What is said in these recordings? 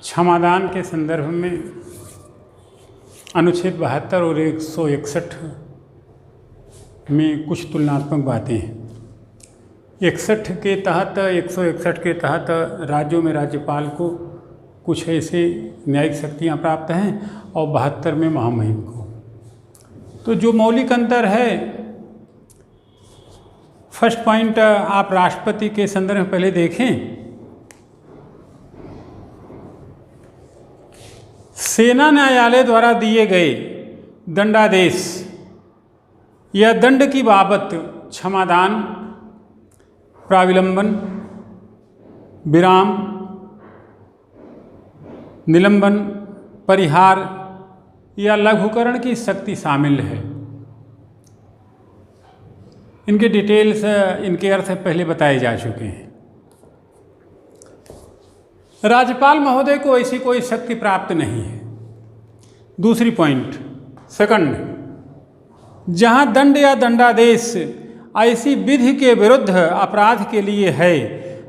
क्षमादान के संदर्भ में अनुच्छेद 72 और 161 में कुछ तुलनात्मक बातें हैं। 161 के तहत राज्यों में राज्यपाल को कुछ ऐसे न्यायिक शक्तियाँ प्राप्त हैं और 72 में महामहिम को। तो जो मौलिक अंतर है, फर्स्ट पॉइंट आप राष्ट्रपति के संदर्भ में पहले देखें। सेना न्यायालय द्वारा दिए गए दंडादेश या दंड की बाबत क्षमादान, प्राविलंबन, विराम, निलंबन, परिहार या लघुकरण की शक्ति शामिल है। इनके डिटेल्स, इनके अर्थ पहले बताए जा चुके हैं। राज्यपाल महोदय को ऐसी कोई शक्ति प्राप्त नहीं है। दूसरी पॉइंट, सेकंड, जहां दंड या दंडादेश ऐसी विधि के विरुद्ध अपराध के लिए है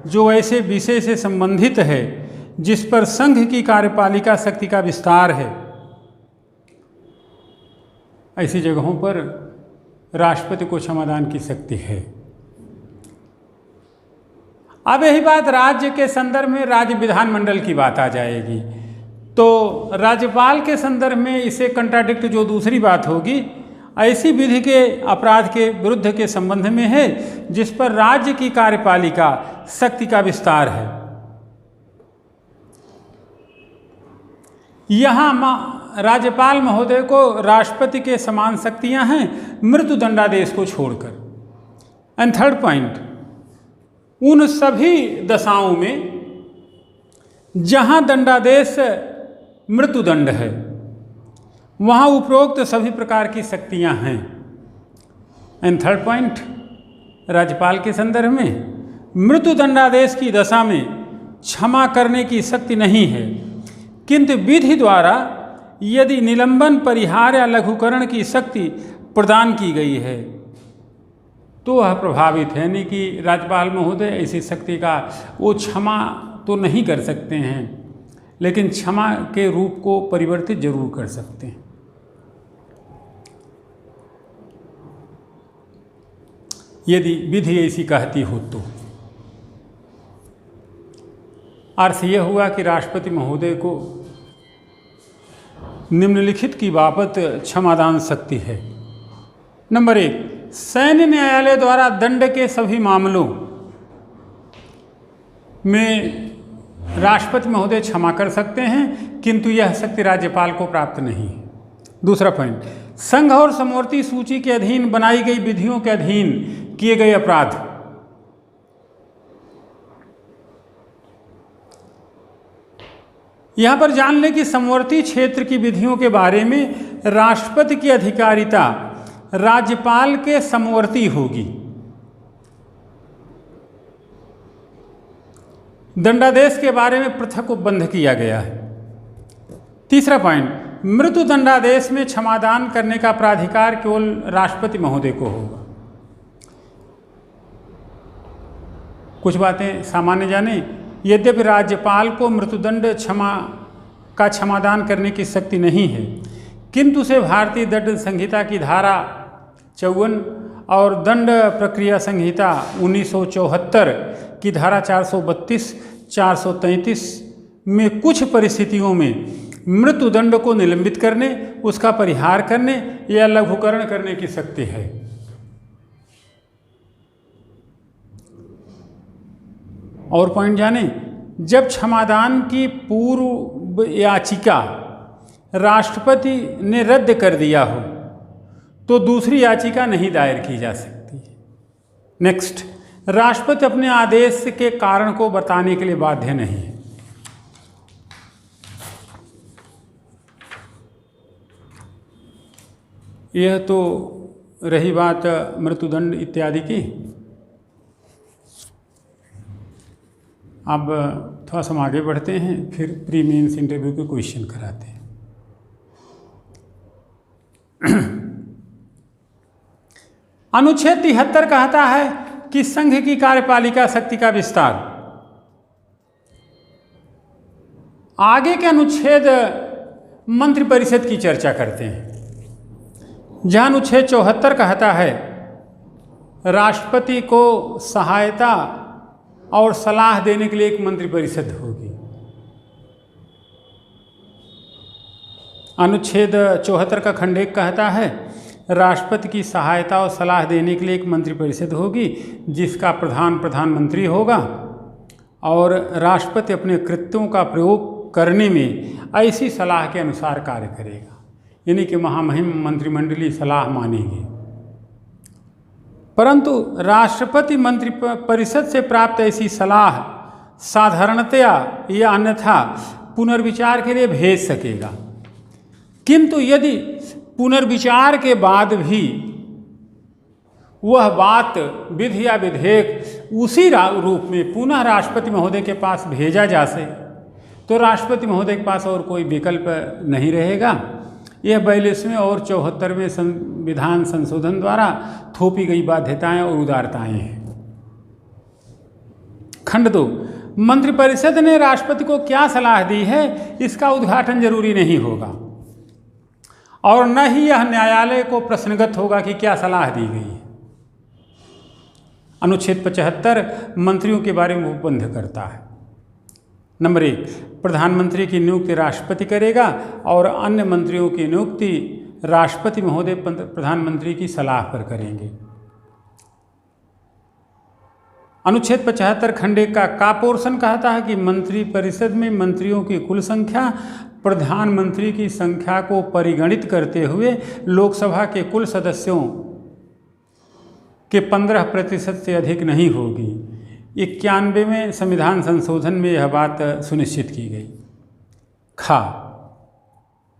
जो ऐसे विषय से संबंधित है जिस पर संघ की कार्यपालिका शक्ति का विस्तार है, ऐसी जगहों पर राष्ट्रपति को क्षमादान की शक्ति है। अब यही बात राज्य के संदर्भ में राज्य विधानमंडल की बात आ जाएगी, तो राज्यपाल के संदर्भ में इसे कंट्राडिक्ट जो दूसरी बात होगी, ऐसी विधि के अपराध के विरुद्ध के संबंध में है जिस पर राज्य की कार्यपालिका शक्ति का विस्तार है। यहाँ राज्यपाल महोदय को राष्ट्रपति के समान शक्तियाँ हैं मृत्यु दंडादेश को छोड़कर। एंड थर्ड पॉइंट, उन सभी दशाओं में जहाँ दंडादेश मृत्युदंड है वहाँ उपरोक्त सभी प्रकार की शक्तियाँ हैं। एंड थर्ड पॉइंट, राज्यपाल के संदर्भ में मृत्यु दंडादेश की दशा में क्षमा करने की शक्ति नहीं है, किंतु विधि द्वारा यदि निलंबन, परिहार या लघुकरण की शक्ति प्रदान की गई है तो वह प्रभावित है। नहीं कि राज्यपाल महोदय ऐसी शक्ति का वो क्षमा तो नहीं कर सकते हैं, लेकिन क्षमा के रूप को परिवर्तित जरूर कर सकते हैं। यदि विधि ऐसी कहती हो तो अर्थ यह हुआ कि राष्ट्रपति महोदय को निम्नलिखित की बाबत क्षमादान शक्ति है। नंबर 1, सैन्य न्यायालय द्वारा दंड के सभी मामलों में राष्ट्रपति महोदय क्षमा कर सकते हैं, किंतु यह शक्ति राज्यपाल को प्राप्त नहीं है। दूसरा पॉइंट, संघ और समवर्ती सूची के अधीन बनाई गई विधियों के अधीन किए गए अपराध, यहां पर जान लें कि समवर्ती क्षेत्र की विधियों के बारे में राष्ट्रपति की अधिकारिता राज्यपाल के समवर्ती होगी। दंडादेश के बारे में पृथक उपबंध किया गया है। तीसरा पॉइंट, मृत्यु दंडादेश में क्षमादान करने का प्राधिकार केवल राष्ट्रपति महोदय को होगा। कुछ बातें सामान्य जाने, यद्यपि राज्यपाल को मृत्युदंड का क्षमादान करने की शक्ति नहीं है, किंतु उसे भारतीय दंड संहिता की धारा 54 और दंड प्रक्रिया संहिता 1974 की धारा 432, 433 में कुछ परिस्थितियों में मृत्युदंड को निलंबित करने, उसका परिहार करने या लघुकरण करने की शक्ति है। और पॉइंट जाने, जब क्षमादान की पूर्व याचिका राष्ट्रपति ने रद्द कर दिया हो तो दूसरी याचिका नहीं दायर की जा सकती। नेक्स्ट, राष्ट्रपति अपने आदेश के कारण को बताने के लिए बाध्य नहीं है। यह तो रही बात मृत्युदंड इत्यादि की। अब थोड़ा सा आगे बढ़ते हैं, फिर प्री मेंस इंटरव्यू के क्वेश्चन कराते हैं। अनुच्छेद 73 कहता है कि संघ की कार्यपालिका शक्ति का विस्तार। आगे के अनुच्छेद मंत्रिपरिषद की चर्चा करते हैं, जहाँ अनुच्छेद 74 कहता है राष्ट्रपति को सहायता और सलाह देने के लिए एक मंत्रिपरिषद होगी। अनुच्छेद 74 का खंड 1 कहता है राष्ट्रपति की सहायता और सलाह देने के लिए एक मंत्रिपरिषद होगी, जिसका प्रधान प्रधानमंत्री होगा और राष्ट्रपति अपने कृत्यों का प्रयोग करने में ऐसी सलाह के अनुसार कार्य करेगा, यानी कि महामहिम मंत्रिमंडलीय सलाह मानेगी। परंतु राष्ट्रपति मंत्रिपरिषद से प्राप्त ऐसी सलाह साधारणतया या अन्यथा पुनर्विचार के लिए भेज सकेगा, किंतु यदि पुनर्विचार के बाद भी वह बात, विधि या विधेयक उसी रूप में पुनः राष्ट्रपति महोदय के पास भेजा जा सके, तो राष्ट्रपति महोदय के पास और कोई विकल्प नहीं रहेगा। यह 42वें और 74वें संविधान संशोधन द्वारा थोपी गई बाध्यताएं और उदारताएं हैं। खंड 2, मंत्रिपरिषद ने राष्ट्रपति को क्या सलाह दी है, इसका उद्घाटन जरूरी नहीं होगा और न ही यह न्यायालय को प्रश्नगत होगा कि क्या सलाह दी गई है। अनुच्छेद 75 मंत्रियों के बारे में उपबंध करता है। नंबर 1, प्रधानमंत्री की नियुक्ति राष्ट्रपति करेगा और अन्य मंत्रियों की नियुक्ति राष्ट्रपति महोदय प्रधानमंत्री की सलाह पर करेंगे। अनुच्छेद 75 खंड 1 का पोर्शन कहता है कि मंत्रिपरिषद में मंत्रियों की कुल संख्या प्रधानमंत्री की संख्या को परिगणित करते हुए लोकसभा के कुल सदस्यों के 15% से अधिक नहीं होगी। 91वें संविधान संशोधन में यह बात सुनिश्चित की गई। खा,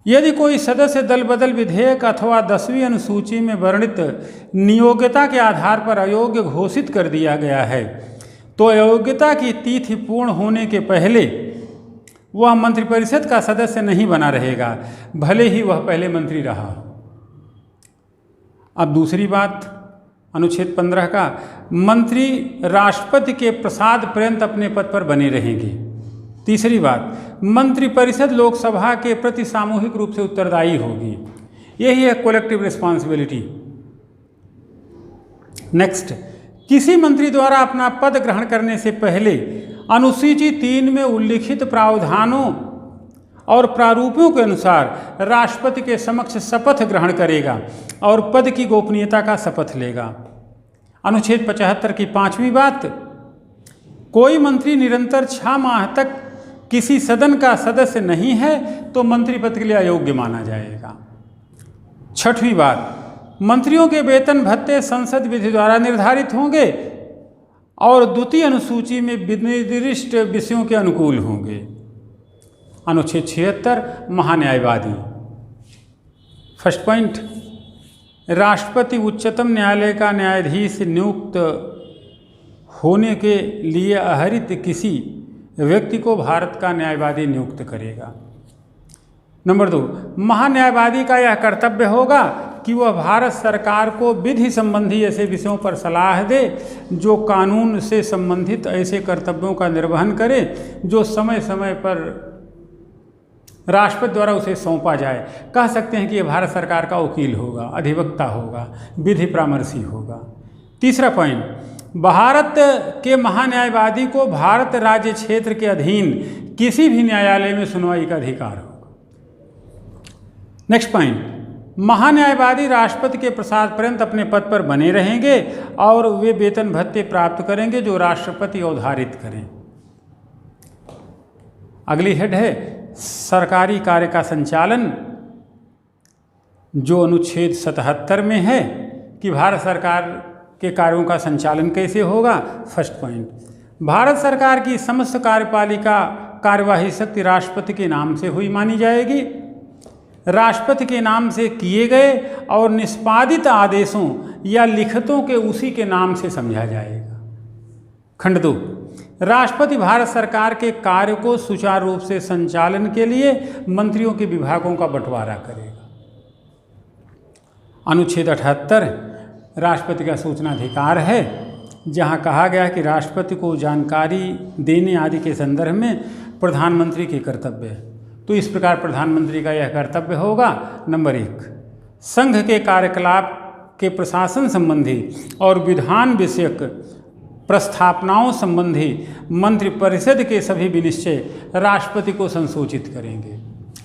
यदि कोई सदस्य दल बदल विधेयक अथवा 10वीं अनुसूची में वर्णित नियोग्यता के आधार पर अयोग्य घोषित कर दिया गया है, तो अयोग्यता की तिथि पूर्ण होने के पहले वह मंत्रिपरिषद का सदस्य नहीं बना रहेगा, भले ही वह पहले मंत्री रहा। अब दूसरी बात, अनुच्छेद 15 का, मंत्री राष्ट्रपति के प्रसाद पर्यंत अपने पद पर बने रहेंगे। तीसरी बात, मंत्रिपरिषद लोकसभा के प्रति सामूहिक रूप से उत्तरदायी होगी। यही है कोलेक्टिव रिस्पॉन्सिबिलिटी। नेक्स्ट, किसी मंत्री द्वारा अपना पद ग्रहण करने से पहले अनुसूची 3 में उल्लिखित प्रावधानों और प्रारूपों के अनुसार राष्ट्रपति के समक्ष शपथ ग्रहण करेगा और पद की गोपनीयता का शपथ लेगा। अनुच्छेद 75 की 5वीं बात, कोई मंत्री निरंतर 6 माह तक किसी सदन का सदस्य नहीं है तो मंत्री पद के लिए अयोग्य माना जाएगा। 6वीं बात, मंत्रियों के वेतन भत्ते संसद विधि द्वारा निर्धारित होंगे और द्वितीय अनुसूची में निर्दिष्ट विषयों के अनुकूल होंगे। अनुच्छेद 76 महान्यायवादी। फर्स्ट पॉइंट, राष्ट्रपति उच्चतम न्यायालय का न्यायाधीश नियुक्त होने के लिए आहरित किसी व्यक्ति को भारत का न्यायवादी नियुक्त करेगा। नंबर 2, महान्यायवादी का यह कर्तव्य होगा कि वह भारत सरकार को विधि संबंधी ऐसे विषयों पर सलाह दे जो कानून से संबंधित ऐसे कर्तव्यों का निर्वहन करे जो समय समय पर राष्ट्रपति द्वारा उसे सौंपा जाए। कह सकते हैं कि यह भारत सरकार का वकील होगा, अधिवक्ता होगा, विधि परामर्शी होगा। तीसरा पॉइंट, भारत के महान्यायवादी को भारत राज्य क्षेत्र के अधीन किसी भी न्यायालय में सुनवाई का अधिकार होगा। नेक्स्ट पॉइंट, महान्यायवादी राष्ट्रपति के प्रसाद पर्यंत अपने पद पर बने रहेंगे और वे वेतन भत्ते प्राप्त करेंगे जो राष्ट्रपति अवधारित करें। अगली हेड है सरकारी कार्य का संचालन, जो अनुच्छेद 77 में है कि भारत सरकार के कार्यों का संचालन कैसे होगा। फर्स्ट पॉइंट, भारत सरकार की समस्त कार्यपालिका कार्यवाही शक्ति राष्ट्रपति के नाम से हुई मानी जाएगी। राष्ट्रपति के नाम से किए गए और निष्पादित आदेशों या लिखतों के उसी के नाम से समझा जाएगा। खंड 2, राष्ट्रपति भारत सरकार के कार्य को सुचारू रूप से संचालन के लिए मंत्रियों के विभागों का बंटवारा करेगा। अनुच्छेद 78 राष्ट्रपति का सूचनाधिकार है, जहां कहा गया कि राष्ट्रपति को जानकारी देने आदि के संदर्भ में प्रधानमंत्री के कर्तव्य है। तो इस प्रकार प्रधानमंत्री का यह कर्तव्य होगा। नंबर 1, संघ के कार्यकलाप के प्रशासन संबंधी और विधान विषयक प्रस्थापनाओं संबंधी मंत्रिपरिषद के सभी विनिश्चय राष्ट्रपति को संसूचित करेंगे।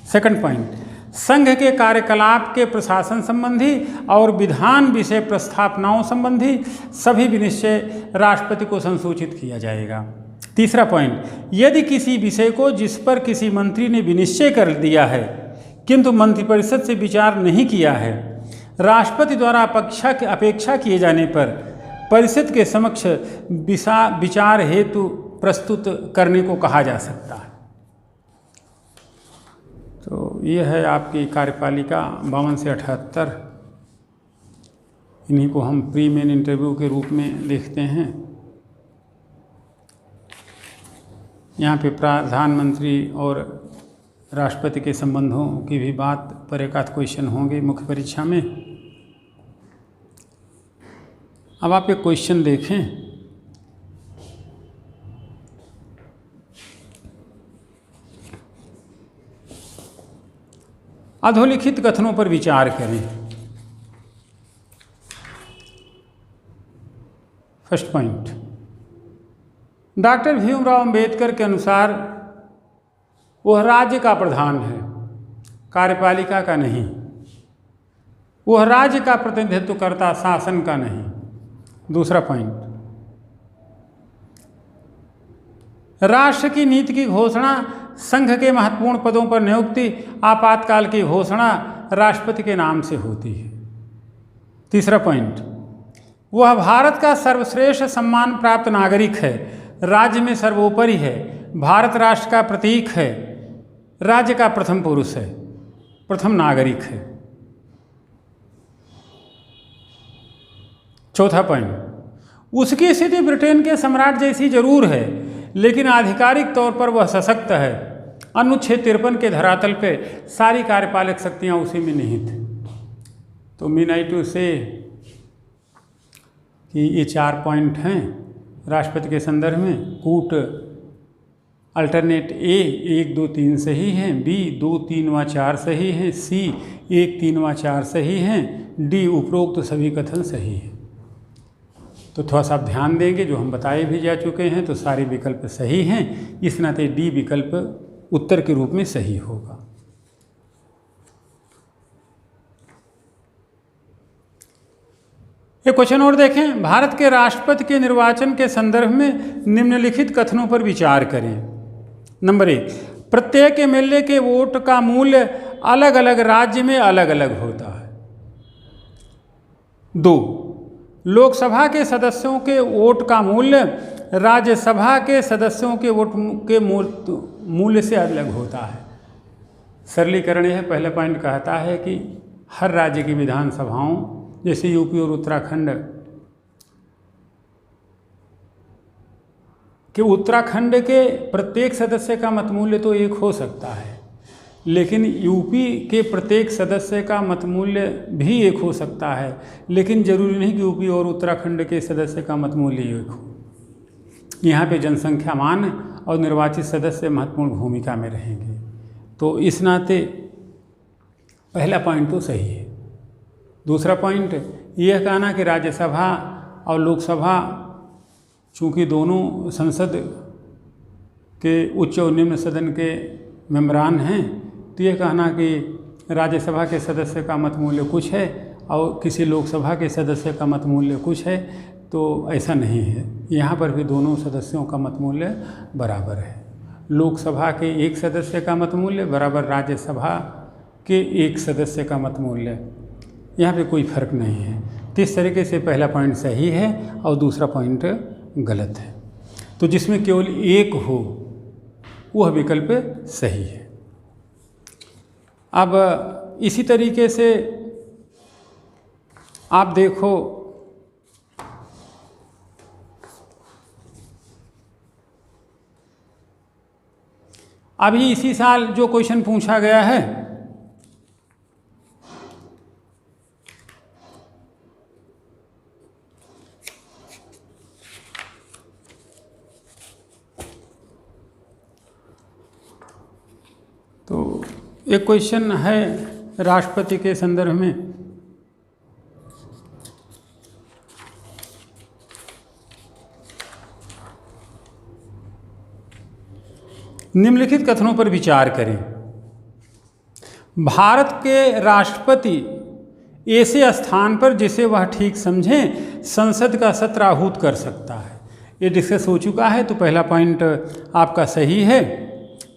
सेकंड पॉइंट, संघ के कार्यकलाप के प्रशासन संबंधी और विधान विषय प्रस्थापनाओं संबंधी सभी विनिश्चय राष्ट्रपति को संसूचित किया जाएगा। तीसरा पॉइंट, यदि किसी विषय को जिस पर किसी मंत्री ने विनिश्चय कर दिया है किंतु मंत्रिपरिषद से विचार नहीं किया है, राष्ट्रपति द्वारा अपेक्षा किए जाने पर परिषद के समक्ष विचार हेतु प्रस्तुत करने को कहा जा सकता है। तो ये है आपकी कार्यपालिका 52 से 78। इन्हीं को हम प्री मेन इंटरव्यू के रूप में देखते हैं। यहाँ पे प्रधानमंत्री और राष्ट्रपति के संबंधों की भी बात पर एक आध क्वेश्चन होंगे मुख्य परीक्षा में। अब आप एक क्वेश्चन देखें, अधोलिखित कथनों पर विचार करें। First point, doctor Bhimrao Ambedkar के अनुसार वह राज्य का प्रधान है, कार्यपालिका का नहीं। वह राज्य का प्रतिनिधित्व करता, शासन का नहीं। दूसरा पॉइंट, राष्ट्र की नीति की घोषणा, संघ के महत्वपूर्ण पदों पर नियुक्ति, आपातकाल की घोषणा राष्ट्रपति के नाम से होती है। तीसरा पॉइंट, वह भारत का सर्वश्रेष्ठ सम्मान प्राप्त नागरिक है, राज्य में सर्वोपरि है, भारत राष्ट्र का प्रतीक है, राज्य का प्रथम पुरुष है, प्रथम नागरिक है। चौथा पॉइंट, उसकी स्थिति ब्रिटेन के सम्राट जैसी जरूर है, लेकिन आधिकारिक तौर पर वह सशक्त है। अनुच्छेद 53 के धरातल पे सारी कार्यपालक शक्तियां उसी में निहित हैं। तो मीन आई टू से कि ये 4 पॉइंट हैं राष्ट्रपति के संदर्भ में। कूट अल्टरनेट ए 1, 2, 3 सही हैं, बी 2, 3 व 4 सही हैं, सी 1, 3 व 4 सही हैं, डी उपरोक्त सभी कथन सही हैं। तो थोड़ा सा आप ध्यान देंगे, जो हम बताए भी जा चुके हैं, तो सारे विकल्प सही हैं। इस नाते डी विकल्प उत्तर के रूप में सही होगा। एक क्वेश्चन और देखें, भारत के राष्ट्रपति के निर्वाचन के संदर्भ में निम्नलिखित कथनों पर विचार करें। नंबर 1, प्रत्येक एमएलए के वोट का मूल्य अलग अलग राज्य में अलग अलग होता है। 2, लोकसभा के सदस्यों के वोट का मूल्य राज्यसभा के सदस्यों के वोट के मूल्य से अलग होता है। सरलीकरण है। पहला पॉइंट कहता है कि हर राज्य की विधानसभाओं, जैसे यूपी और उत्तराखंड के प्रत्येक सदस्य का मत मूल्य तो एक हो सकता है, लेकिन यूपी के प्रत्येक सदस्य का मत मूल्य भी एक हो सकता है, लेकिन जरूरी नहीं कि यूपी और उत्तराखंड के सदस्य का मत मूल्य एक हो। यहाँ पे जनसंख्या मान और निर्वाचित सदस्य महत्वपूर्ण भूमिका में रहेंगे। तो इस नाते पहला पॉइंट तो सही है। दूसरा पॉइंट यह कहना कि राज्यसभा और लोकसभा चूँकि दोनों संसद के उच्च और निम्न सदन के मेंबरान हैं, तो यह कहना कि राज्यसभा के सदस्य का मत मूल्य कुछ है और किसी लोकसभा के सदस्य का मत मूल्य कुछ है, तो ऐसा नहीं है। यहाँ पर भी दोनों सदस्यों का मत मूल्य बराबर है। लोकसभा के एक सदस्य का मत मूल्य बराबर राज्यसभा के एक सदस्य का मत मूल्य, यहाँ पे कोई फर्क नहीं है। तो इस तरीके से पहला पॉइंट सही है और दूसरा पॉइंट गलत है। तो जिसमें केवल एक हो वह विकल्प सही है। अब इसी तरीके से आप देखो, अभी इसी साल जो क्वेश्चन पूछा गया है, एक क्वेश्चन है राष्ट्रपति के संदर्भ में। निम्नलिखित कथनों पर विचार करें। भारत के राष्ट्रपति ऐसे स्थान पर जिसे वह ठीक समझें संसद का सत्र आहूत कर सकता है। ये डिस्कस हो चुका है, तो पहला पॉइंट आपका सही है।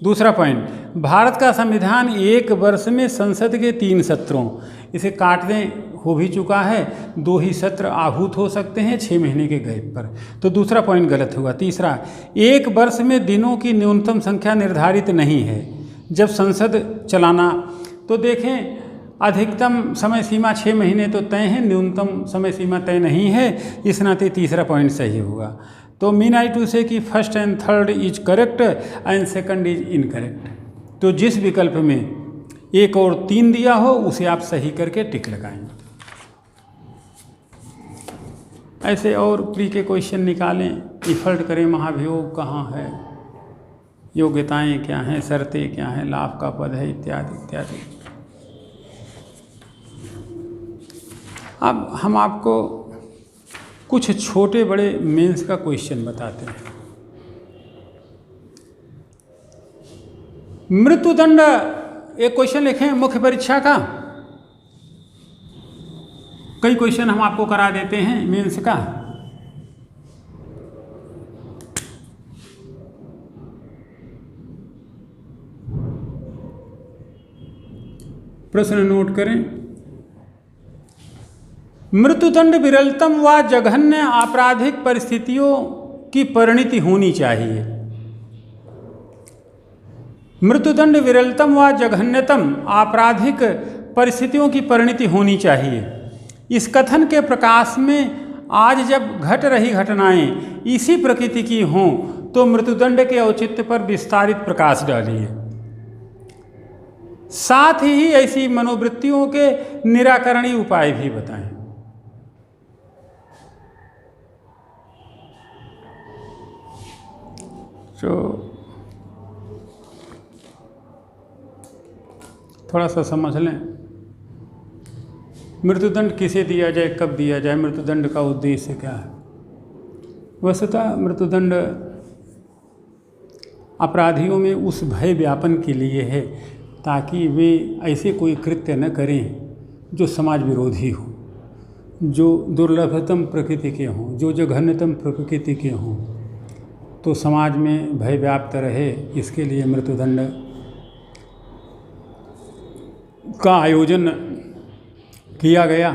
दूसरा पॉइंट, भारत का संविधान 1 वर्ष में संसद के 3 सत्रों, इसे काट दें, हो भी चुका है, 2 ही सत्र आहूत हो सकते हैं 6 महीने के गैप पर, तो दूसरा पॉइंट गलत हुआ। तीसरा, 1 वर्ष में दिनों की न्यूनतम संख्या निर्धारित नहीं है जब संसद चलाना। तो देखें, अधिकतम समय सीमा 6 महीने तो तय है, न्यूनतम समय सीमा तय नहीं है, इस नाते तीसरा पॉइंट सही होगा। तो मीन आई टू से कि first and third is correct and second is incorrect. तो जिस विकल्प में 1 और 3 दिया हो उसे आप सही करके टिक लगाएंगे। ऐसे और प्री के क्वेश्चन निकालें, इफर्ट करें, महाभियोग कहाँ है, योग्यताएं क्या हैं, शर्तें क्या हैं, लाभ का पद है, इत्यादि इत्यादि। अब हम आपको कुछ छोटे बड़े मेंस का क्वेश्चन बताते हैं। मृत्युदंड, एक क्वेश्चन लिखें मुख्य परीक्षा का। कई क्वेश्चन हम आपको करा देते हैं मेंस का। प्रश्न नोट करें। मृत्युदंड विरलतम व जघन्य आपराधिक परिस्थितियों की परिणति होनी चाहिए। मृत्युदंड विरलतम व जघन्यतम आपराधिक परिस्थितियों की परिणति होनी चाहिए। इस कथन के प्रकाश में आज जब घट रही घटनाएं इसी प्रकृति की हों तो मृत्युदंड के औचित्य पर विस्तारित प्रकाश डालिए। साथ ही ऐसी मनोवृत्तियों के निराकरणीय उपाय भी बताएं। तो थोड़ा सा समझ लें, मृत्युदंड किसे दिया जाए, कब दिया जाए, मृत्युदंड का उद्देश्य क्या है। वस्तुतः मृत्युदंड अपराधियों में उस भय व्यापन के लिए है ताकि वे ऐसे कोई कृत्य न करें जो समाज विरोधी हो, जो दुर्लभतम प्रकृति के हों, जो जघन्यतम प्रकृति के हों, तो समाज में भय व्याप्त रहे, इसके लिए मृत्युदंड का आयोजन किया गया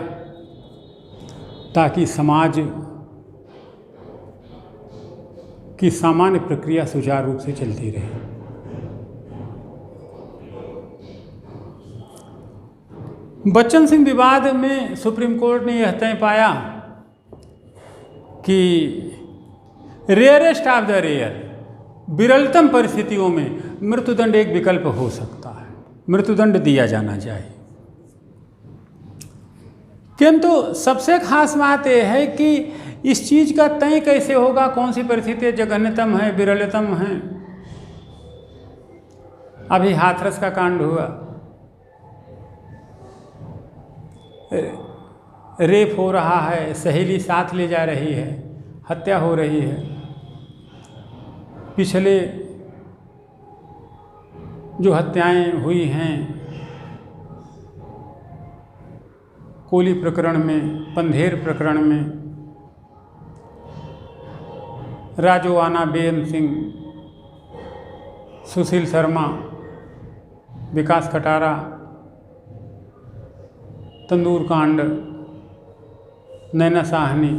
ताकि समाज की सामान्य प्रक्रिया सुचारू रूप से चलती रहे। बच्चन सिंह विवाद में सुप्रीम कोर्ट ने यह तय पाया कि रेयरेस्ट ऑफ द रेयर, विरलतम परिस्थितियों में मृत्युदंड एक विकल्प हो सकता है, मृत्युदंड दिया जाना चाहिए। किंतु सबसे खास बात यह है कि इस चीज़ का तय कैसे होगा, कौन सी परिस्थिति जघन्यतम है, विरलतम है। अभी हाथरस का कांड हुआ, रेप हो रहा है, सहेली साथ ले जा रही है, हत्या हो रही है। पिछले जो हत्याएं हुई हैं, कोली प्रकरण में, पंधेर प्रकरण में, राजोआना बेन सिंह, सुशील शर्मा, विकास खटारा, तंदूर कांड, नैना साहनी,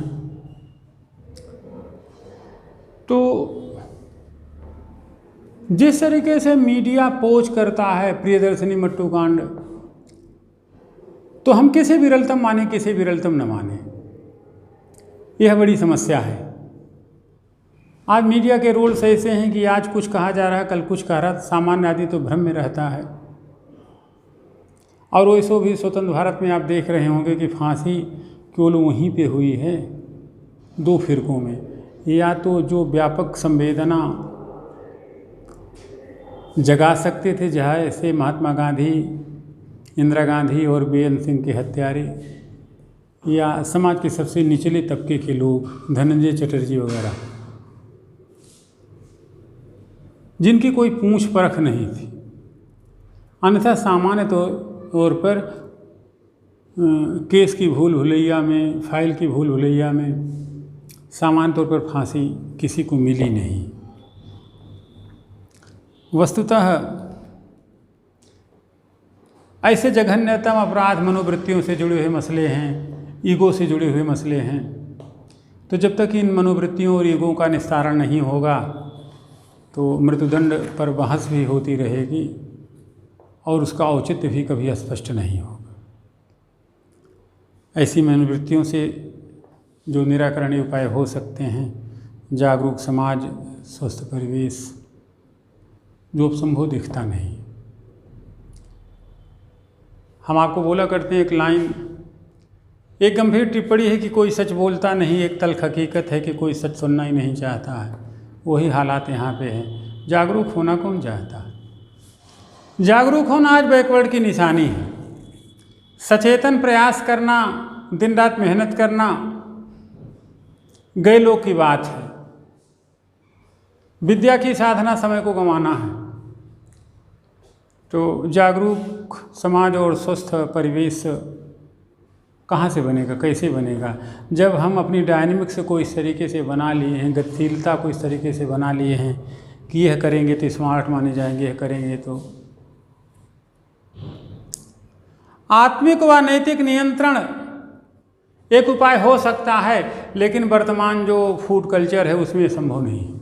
तो जिस तरीके से मीडिया पोच करता है प्रियदर्शनी मट्टू कांड, तो हम किसे विरलतम माने, किसे विरलतम न माने, यह बड़ी समस्या है। आज मीडिया के रोल्स ऐसे हैं कि आज कुछ कहा जा रहा है, कल कुछ कह रहा, सामान्य आदमी तो भ्रम में रहता है। और वैसे भी स्वतंत्र भारत में आप देख रहे होंगे कि फांसी केवल वहीं पे हुई है 2 फिरकों में, या तो जो व्यापक संवेदना जगा सकते थे, जहाँ ऐसे महात्मा गांधी, इंदिरा गांधी और बेअंत सिंह के हत्यारे, या समाज के सबसे निचले तबके के लोग, धनंजय चटर्जी वगैरह, जिनकी कोई पूछ परख नहीं थी। अन्यथा सामान्य तौर पर केस की भूल भुलैया में, फाइल की भूल भुलैया में सामान्य तौर पर फांसी किसी को मिली नहीं। वस्तुतः ऐसे जघन्यतम अपराध मनोवृत्तियों से जुड़े हुए मसले हैं, ईगो से जुड़े हुए मसले हैं। तो जब तक इन मनोवृत्तियों और ईगो का निस्तारण नहीं होगा तो मृत्युदंड पर बहस भी होती रहेगी और उसका औचित्य भी कभी स्पष्ट नहीं होगा। ऐसी मनोवृत्तियों से जो निराकरणीय उपाय हो सकते हैं, जागरूक समाज, स्वस्थ परिवेश, जो संभव दिखता नहीं। हम आपको बोला करते हैं एक लाइन, एक गंभीर टिप्पणी है कि कोई सच बोलता नहीं, एक तल्ख हकीकत है कि कोई सच सुनना ही नहीं चाहता है। वही हालात यहाँ पे हैं। जागरूक होना कौन चाहता है? जागरूक होना आज बैकवर्ड की निशानी है। सचेतन प्रयास करना, दिन रात मेहनत करना गए लोग की बात है। विद्या की साधना समय को गंवाना है। तो जागरूक समाज और स्वस्थ परिवेश कहाँ से बनेगा, कैसे बनेगा? जब हम अपनी डायनेमिक्स को इस तरीके से बना लिए हैं, गतिशीलता को इस तरीके से बना लिए हैं कि यह करेंगे तो स्मार्ट माने जाएंगे, यह करेंगे तो। आत्मिक व नैतिक नियंत्रण एक उपाय हो सकता है, लेकिन वर्तमान जो फूड कल्चर है उसमें संभव नहीं।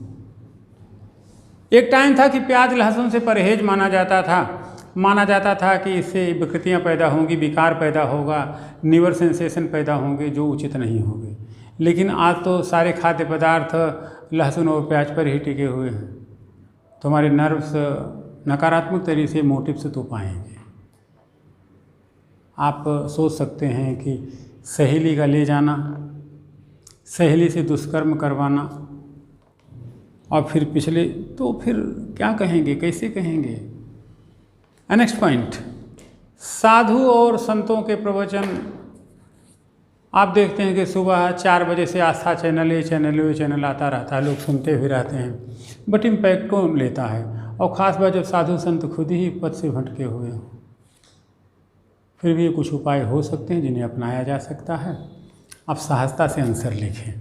एक टाइम था कि प्याज लहसुन से परहेज माना जाता था कि इससे विकृतियां पैदा होंगी, विकार पैदा होगा, लीवर सेंसेशन पैदा होंगे जो उचित नहीं होंगे। लेकिन आज तो सारे खाद्य पदार्थ लहसुन और प्याज पर ही टिके हुए हैं। तो हमारे नर्व्स नकारात्मक तरीके से मोटिव से तो पाएंगे। आप सोच सकते हैं कि सहेली का ले जाना, सहेली से दुष्कर्म करवाना और फिर पिछले, तो फिर क्या कहेंगे, कैसे कहेंगे? नेक्स्ट पॉइंट, साधु और संतों के प्रवचन आप देखते हैं कि सुबह 4 बजे से आस्था चैनल, ये चैनल आता रहता है, लोग सुनते भी रहते हैं, बट इम्पैक्ट कौन लेता है? और ख़ास बात जब साधु संत खुद ही पद से भटके हुए हों। फिर भी कुछ उपाय हो सकते हैं जिन्हें अपनाया जा सकता है। आप सहजता से आंसर लिखें।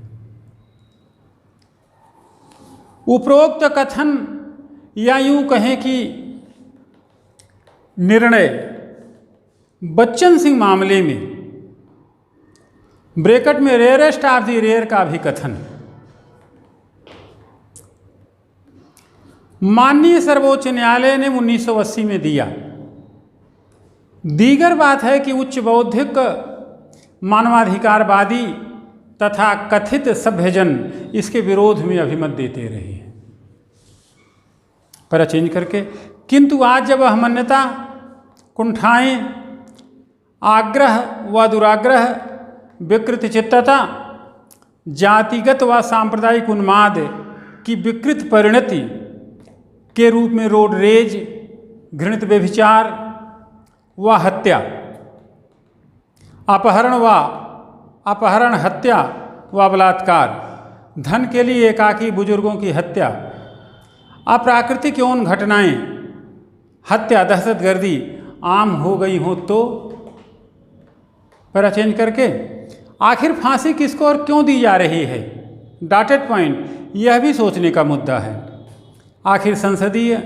उपरोक्त कथन या यूं कहें कि निर्णय बच्चन सिंह मामले में ब्रैकेट में रेयरेस्ट ऑफ द रेयर का भी कथन माननीय सर्वोच्च न्यायालय ने 1980 में दिया। दीगर बात है कि उच्च बौद्धिक मानवाधिकारवादी तथा कथित सभ्यजन इसके विरोध में अभिमत देते रहे हैं, पर चेंज करके। किंतु आज जब अहमन्यता, कुंठाएं, आग्रह व दुराग्रह, विकृत चित्तता, जातिगत व सांप्रदायिक उन्माद की विकृत परिणति के रूप में रोड रेज, घृणित व्यभिचार व हत्या, अपहरण, हत्या व बलात्कार, धन के लिए एकाकी बुजुर्गों की हत्या, अप्राकृतिक यौन घटनाएं, हत्या, दहशतगर्दी आम हो गई हो तो पर चेंज करके आखिर फांसी किसको और क्यों दी जा रही है? डॉटेड पॉइंट, यह भी सोचने का मुद्दा है। आखिर संसदीय,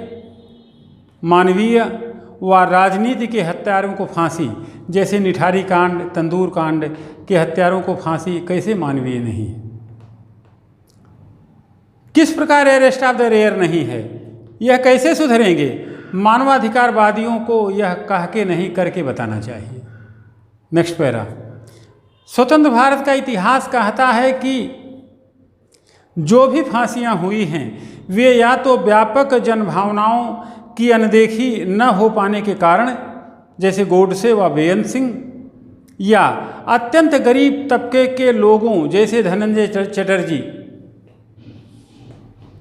मानवीय व राजनीति के हत्यारों को फांसी, जैसे निठारी कांड, तंदूर कांड के हत्यारों को फांसी कैसे मानवीय नहीं है? किस प्रकार अरेस्ट ऑफ द रेयर नहीं है? यह कैसे सुधरेंगे? मानवाधिकारवादियों को यह कह के नहीं करके बताना चाहिए। नेक्स्ट पैरा, स्वतंत्र भारत का इतिहास कहता है कि जो भी फांसियां हुई हैं वे या तो व्यापक जनभावनाओं की अनदेखी न हो पाने के कारण, जैसे गोडसे व बेअंत सिंह, या अत्यंत गरीब तबके के लोगों जैसे धनंजय चटर्जी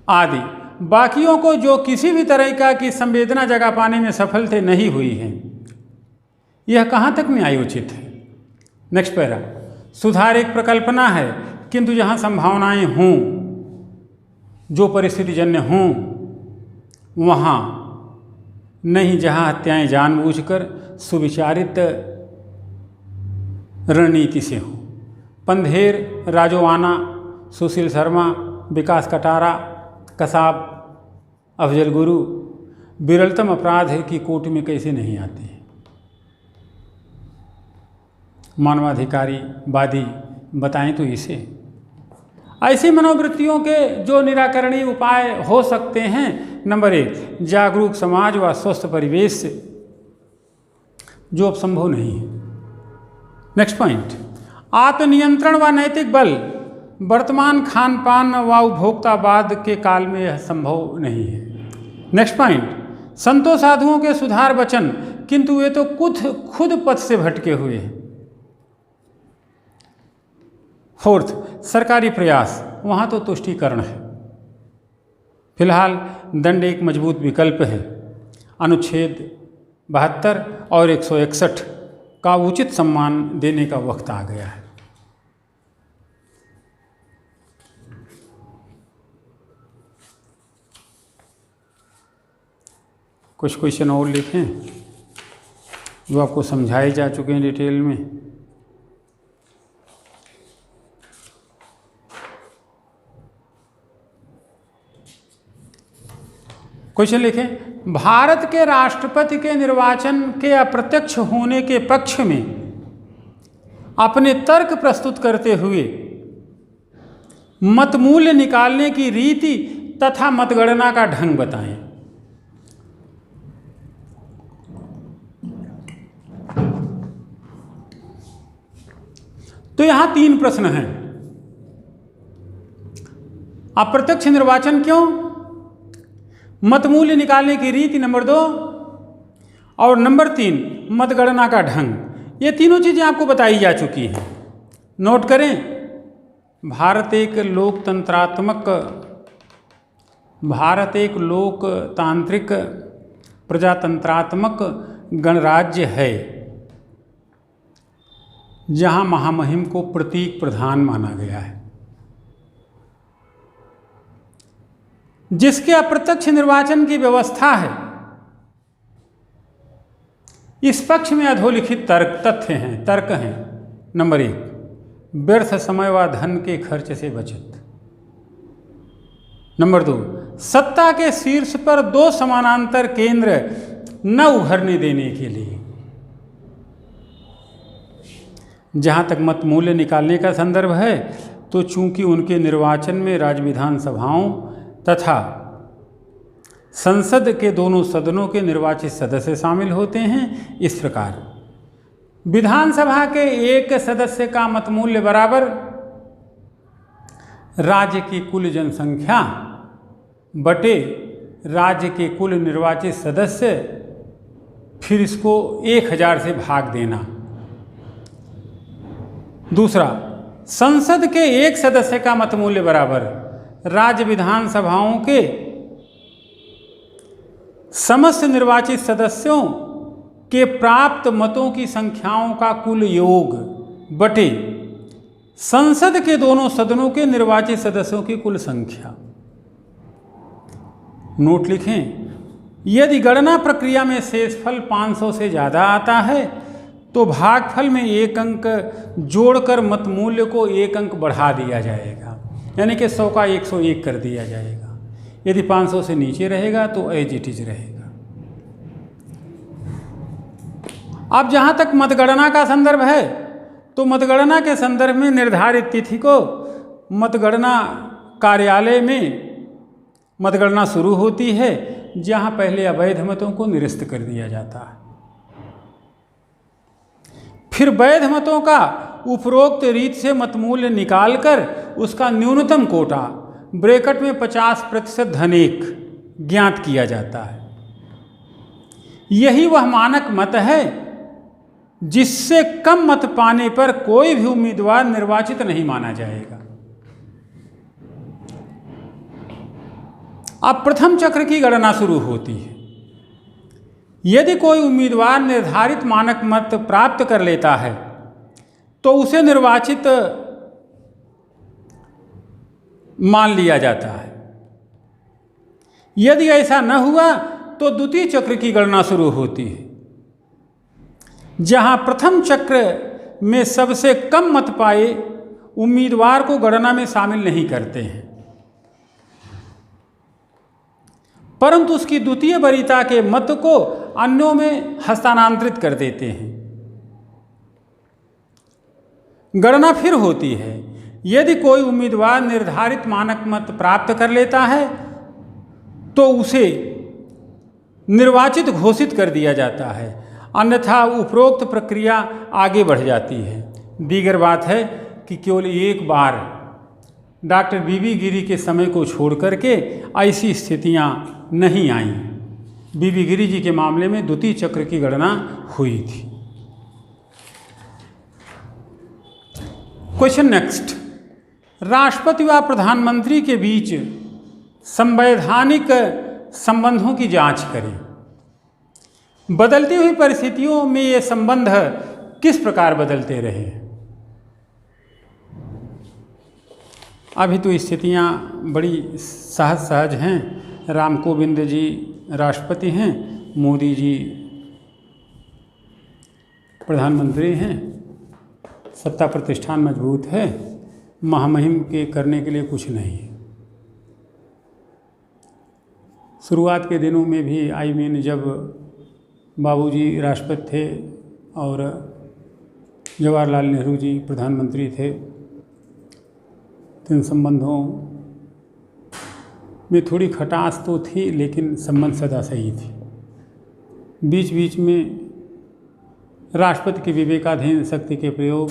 आदि, बाकियों को जो किसी भी तरह की संवेदना जगा पाने में सफल थे नहीं हुई है। यह कहाँ तक न्यायोचित है? नेक्स्ट पैरा, सुधार एक प्रकल्पना है, किंतु जहाँ संभावनाएं हों, जो परिस्थितिजन्य हों, वहाँ नहीं जहाँ हत्याएं जानबूझकर सुविचारित रणनीति से हो। पंधेर, राजोआना, सुशील शर्मा, विकास कटारा, कसाब, अफजल गुरु विरलतम अपराध है कि कोर्ट में कैसे नहीं आते हैं। मानवाधिकारी वादी बताएं तो इसे। ऐसी मनोवृत्तियों के जो निराकरणीय उपाय हो सकते हैं, नंबर 1, जागरूक समाज व स्वस्थ परिवेश से, जो अब संभव नहीं है। नेक्स्ट पॉइंट, आत्मनियंत्रण व नैतिक बल, वर्तमान खान पान व उपभोक्तावाद के काल में यह संभव नहीं है। नेक्स्ट पॉइंट, संतों साधुओं के सुधार वचन, किंतु वे तो खुद पथ से भटके हुए हैं। फोर्थ, सरकारी प्रयास, वहाँ तो तुष्टीकरण है। फिलहाल दंड एक मजबूत विकल्प है। अनुच्छेद 72 और 161 का उचित सम्मान देने का वक्त आ गया है। कुछ क्वेश्चन और लिखें जो आपको समझाए जा चुके हैं डिटेल में। क्वेश्चन लिखें, भारत के राष्ट्रपति के निर्वाचन के अप्रत्यक्ष होने के पक्ष में अपने तर्क प्रस्तुत करते हुए मतमूल्य निकालने की रीति तथा मतगणना का ढंग बताएं। तो यहां 3 प्रश्न हैं। अप्रत्यक्ष निर्वाचन क्यों, मतमूल्य निकालने की रीति नंबर 2, और नंबर 3 मतगणना का ढंग। ये तीनों चीज़ें आपको बताई जा चुकी हैं। नोट करें, भारत एक लोकतांत्रिक प्रजातंत्रात्मक गणराज्य है, जहां महामहिम को प्रतीक प्रधान माना गया है, जिसके अप्रत्यक्ष निर्वाचन की व्यवस्था है। इस पक्ष में अधोलिखित तर्क हैं। नंबर 1, व्यर्थ समय व धन के खर्च से बचत। नंबर 2, सत्ता के शीर्ष पर 2 समानांतर केंद्र न उभरने देने के लिए। जहां तक मत मूल्य निकालने का संदर्भ है, तो चूंकि उनके निर्वाचन में राज्य विधानसभाओं तथा संसद के दोनों सदनों के निर्वाचित सदस्य शामिल होते हैं, इस प्रकार विधानसभा के एक सदस्य का मतमूल्य बराबर राज्य की कुल जनसंख्या बटे राज्य के कुल निर्वाचित सदस्य, फिर इसको 1000 से भाग देना। दूसरा, संसद के एक सदस्य का मतमूल्य बराबर राज्य विधानसभाओं के समस्त निर्वाचित सदस्यों के प्राप्त मतों की संख्याओं का कुल योग बटे संसद के दोनों सदनों के निर्वाचित सदस्यों की कुल संख्या। नोट लिखें, यदि गणना प्रक्रिया में शेषफल 500 से ज़्यादा आता है, तो भागफल में 1 अंक जोड़कर मतमूल्य को 1 अंक बढ़ा दिया जाएगा, यानी कि 100 का 101 कर दिया जाएगा। यदि 500 से नीचे रहेगा तो एज इट इज रहेगा। अब जहाँ तक मतगणना का संदर्भ है, तो मतगणना के संदर्भ में निर्धारित तिथि को मतगणना कार्यालय में मतगणना शुरू होती है, जहाँ पहले अवैध मतों को निरस्त कर दिया जाता है। फिर वैध मतों का उपरोक्त रीत से मतमूल्य निकालकर उसका न्यूनतम कोटा ब्रैकेट में 50% धनेक ज्ञात किया जाता है। यही वह मानक मत है जिससे कम मत पाने पर कोई भी उम्मीदवार निर्वाचित नहीं माना जाएगा। अब प्रथम चक्र की गणना शुरू होती है। यदि कोई उम्मीदवार निर्धारित मानक मत प्राप्त कर लेता है तो उसे निर्वाचित मान लिया जाता है। यदि ऐसा न हुआ तो द्वितीय चक्र की गणना शुरू होती है, जहां प्रथम चक्र में सबसे कम मत पाए उम्मीदवार को गणना में शामिल नहीं करते हैं, परंतु उसकी द्वितीय वरीयता के मत को अन्यों में हस्तांतरित कर देते हैं। गणना फिर होती है। यदि कोई उम्मीदवार निर्धारित मानक मत प्राप्त कर लेता है तो उसे निर्वाचित घोषित कर दिया जाता है, अन्यथा उपरोक्त प्रक्रिया आगे बढ़ जाती है। दीगर बात है कि केवल एक बार डॉक्टर बीबी गिरी के समय को छोड़ करके ऐसी स्थितियां नहीं आईं। बीबी गिरी जी के मामले में द्वितीय चक्र की गणना हुई थी। क्वेश्चन नेक्स्ट, राष्ट्रपति व प्रधानमंत्री के बीच संवैधानिक संबंधों की जांच करें। बदलती हुई परिस्थितियों में ये संबंध किस प्रकार बदलते रहे। अभी तो स्थितियां बड़ी सहज हैं। राम कोविंद जी राष्ट्रपति हैं, मोदी जी प्रधानमंत्री हैं, सत्ता प्रतिष्ठान मजबूत है, महामहिम के करने के लिए कुछ नहीं है। शुरुआत के दिनों में भी जब बाबूजी राष्ट्रपति थे और जवाहरलाल नेहरू जी प्रधानमंत्री थे, तो इन संबंधों में थोड़ी खटास तो थी, लेकिन संबंध सदा सही थी। बीच बीच में राष्ट्रपति की विवेकाधीन शक्ति के प्रयोग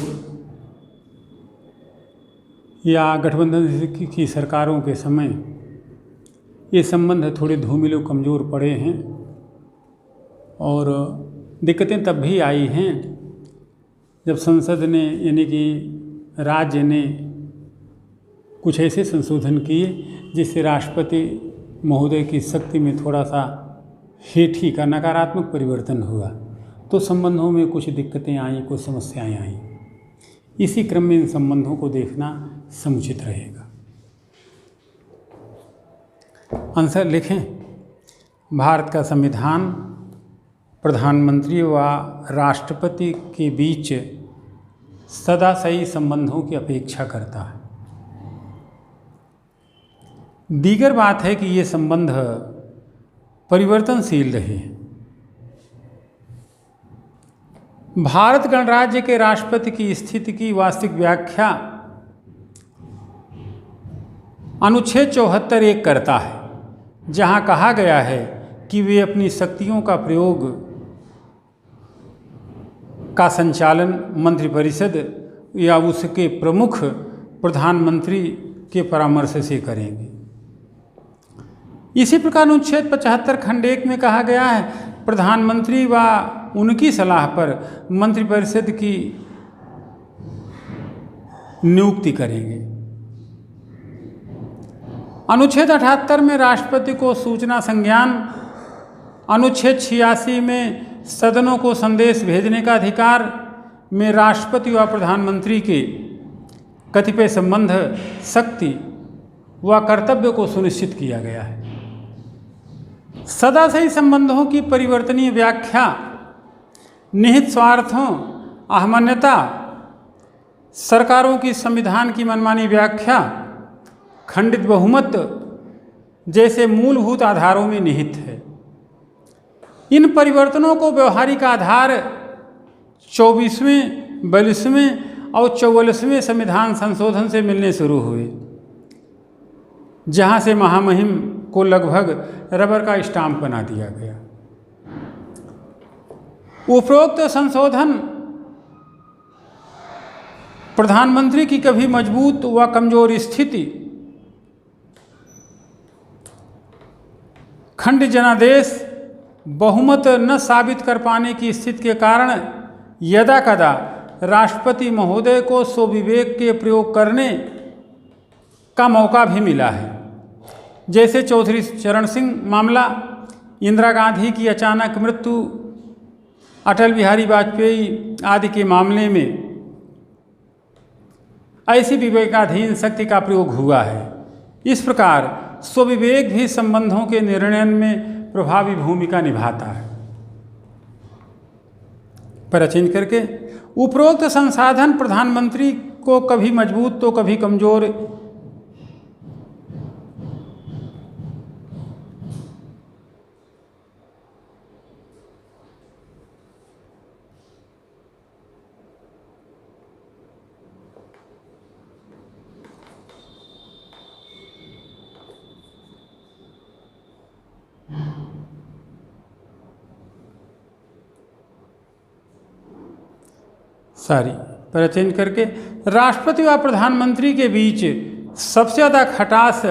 या गठबंधन की सरकारों के समय ये संबंध थोड़े धूमिल कमज़ोर पड़े हैं और दिक्कतें तब भी आई हैं जब संसद ने यानी कि राज्य ने कुछ ऐसे संशोधन किए जिससे राष्ट्रपति महोदय की शक्ति में थोड़ा सा हेठी का नकारात्मक परिवर्तन हुआ, तो संबंधों में कुछ दिक्कतें आईं, कुछ समस्याएं आईं। इसी क्रम में इन संबंधों को देखना समुचित रहेगा। आंसर लिखें। भारत का संविधान प्रधानमंत्री व राष्ट्रपति के बीच सदा सही संबंधों की अपेक्षा करता है। दीगर बात है कि ये संबंध परिवर्तनशील रहे। भारत गणराज्य के राष्ट्रपति की स्थिति की वास्तविक व्याख्या अनुच्छेद 74(1) करता है, जहां कहा गया है कि वे अपनी शक्तियों का प्रयोग का संचालन मंत्रिपरिषद या उसके प्रमुख प्रधानमंत्री के परामर्श से करेंगे। इसी प्रकार अनुच्छेद 75 खंड 1 में कहा गया है, प्रधानमंत्री व उनकी सलाह पर मंत्रिपरिषद की नियुक्ति करेंगे। अनुच्छेद 78 में राष्ट्रपति को सूचना संज्ञान, अनुच्छेद 86 में सदनों को संदेश भेजने का अधिकार में राष्ट्रपति व प्रधानमंत्री के कतिपय संबंध, शक्ति व कर्तव्य को सुनिश्चित किया गया है। सदा सही संबंधों की परिवर्तनीय व्याख्या निहित स्वार्थों, अहमन्यता, सरकारों की संविधान की मनमानी व्याख्या, खंडित बहुमत जैसे मूलभूत आधारों में निहित है। इन परिवर्तनों को व्यवहारिक आधार 24वें, 42वें और 44वें संविधान संशोधन से मिलने शुरू हुए, जहां से महामहिम को लगभग रबर का स्टाम्प बना दिया गया। उपरोक्त संशोधन प्रधानमंत्री की कभी मजबूत व कमजोर स्थिति, खंड जनादेश, बहुमत न साबित कर पाने की स्थिति के कारण यदा कदा राष्ट्रपति महोदय को स्वविवेक के प्रयोग करने का मौका भी मिला है। जैसे चौधरी चरण सिंह मामला, इंदिरा गांधी की अचानक मृत्यु, अटल बिहारी वाजपेयी आदि के मामले में ऐसी विवेकाधीन शक्ति का प्रयोग हुआ है। इस प्रकार स्वविवेक भी संबंधों के निर्णय में प्रभावी भूमिका निभाता है। पर चेंज करके, उपरोक्त संसाधन प्रधानमंत्री को कभी मजबूत तो कभी कमजोर पर चेंज करके, राष्ट्रपति व प्रधानमंत्री के बीच सबसे ज़्यादा खटास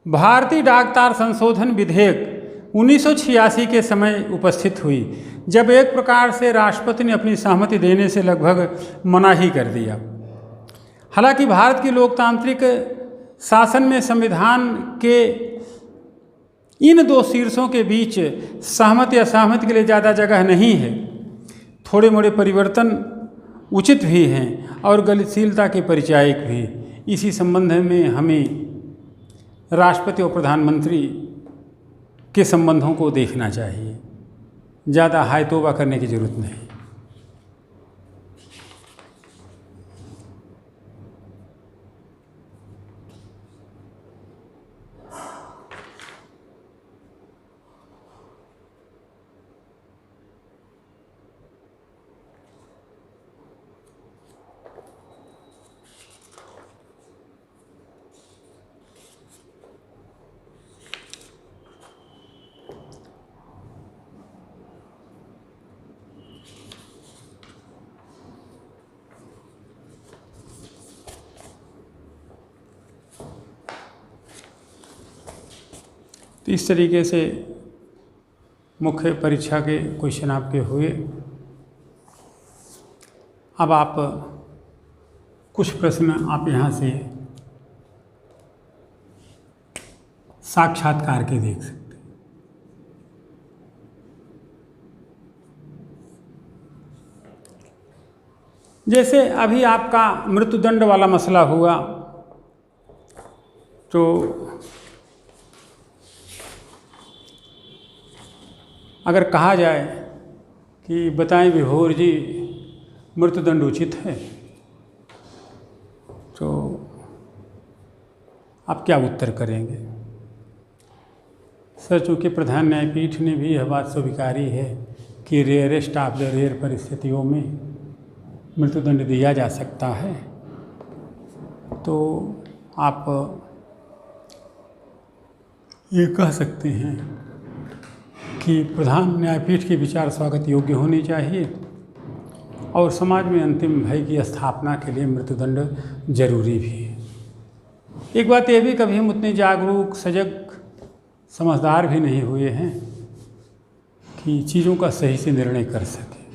भारतीय डाकतार संशोधन विधेयक 1986 के समय उपस्थित हुई, जब एक प्रकार से राष्ट्रपति ने अपनी सहमति देने से लगभग मना ही कर दिया। हालांकि भारत की लोकतांत्रिक शासन में संविधान के इन दो शीर्षों के बीच सहमति असहमति के लिए ज़्यादा जगह नहीं है। थोड़े मोड़े परिवर्तन उचित भी हैं और गतिशीलता के परिचायक भी। इसी संबंध में हमें राष्ट्रपति और प्रधानमंत्री के संबंधों को देखना चाहिए, ज़्यादा हाय तौबा करने की जरूरत नहीं। तो इस तरीके से मुख्य परीक्षा के क्वेश्चन आपके हुए। अब आप कुछ प्रश्न आप यहाँ से साक्षात्कार के देख सकते हैं। जैसे अभी आपका मृत्युदंड वाला मसला हुआ, तो अगर कहा जाए कि बताएं विभोर जी मृत्युदंड उचित है, तो आप क्या उत्तर करेंगे? सर, चूँकि प्रधान न्यायपीठ ने भी यह बात स्वीकारी है कि रेयरेस्ट ऑफ द रेयर परिस्थितियों में मृत्युदंड दिया जा सकता है, तो आप ये कह सकते हैं कि प्रधान न्यायपीठ के विचार स्वागत योग्य होने चाहिए और समाज में अंतिम भय की स्थापना के लिए मृत्युदंड जरूरी भी है। एक बात यह भी, कभी हम उतने जागरूक, सजग, समझदार भी नहीं हुए हैं कि चीज़ों का सही से निर्णय कर सकें।